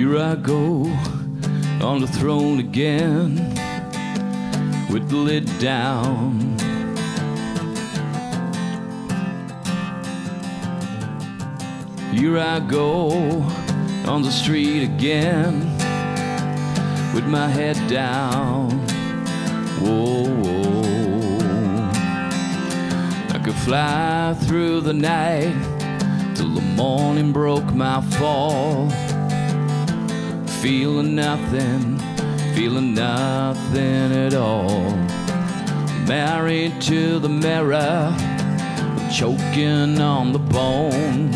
Here I go on the throne again, with the lid down. Here I go on the street again, with my head down. Whoa, whoa. I could fly through the night till the morning broke my fall, feeling nothing at all. Married to the mirror, choking on the bone,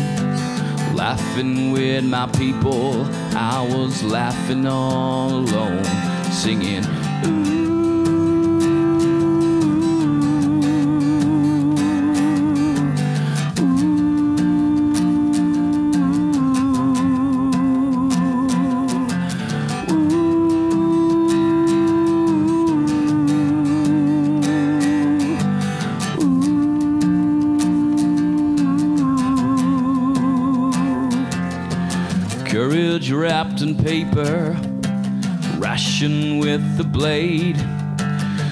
laughing with my people. I was laughing all alone, singing ooh. Courage wrapped in paper, ration with the blade,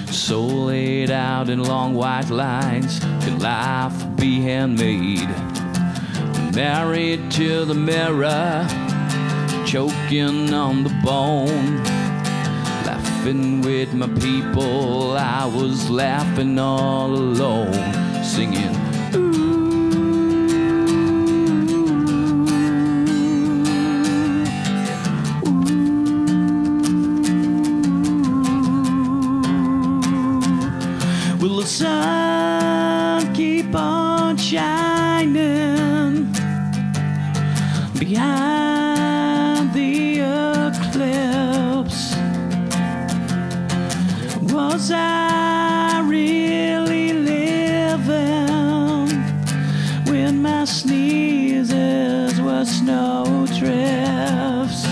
soul laid out in long white lines. Can life be handmade? Married to the mirror, choking on the bone, laughing with my people. I was laughing all alone, singing ooh. Will the sun keep on shining behind the eclipse? Was I really living when my sneezes were snowdrifts?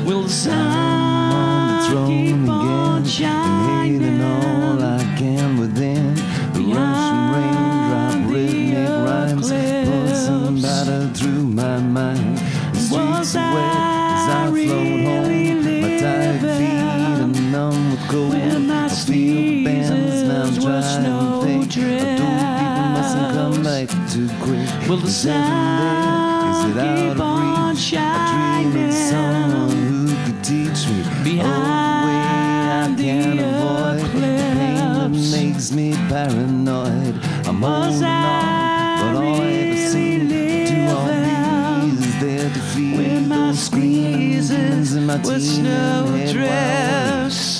Will the sun keep on shining all I can within the Russian raindrop rhythmic rhymes pulsing battered through my mind. The streets are wet as I float home, my tired feet are numb with cold. I feel the bands now dry and think I told people mustn't come back too quick. Will the sun keep on shining? I dream of someone who could teach me behind the eclipse. Makes me paranoid. I'm holding on, but all I ever seem to all these is their defeat. When my squeezes and my with snowdrifts.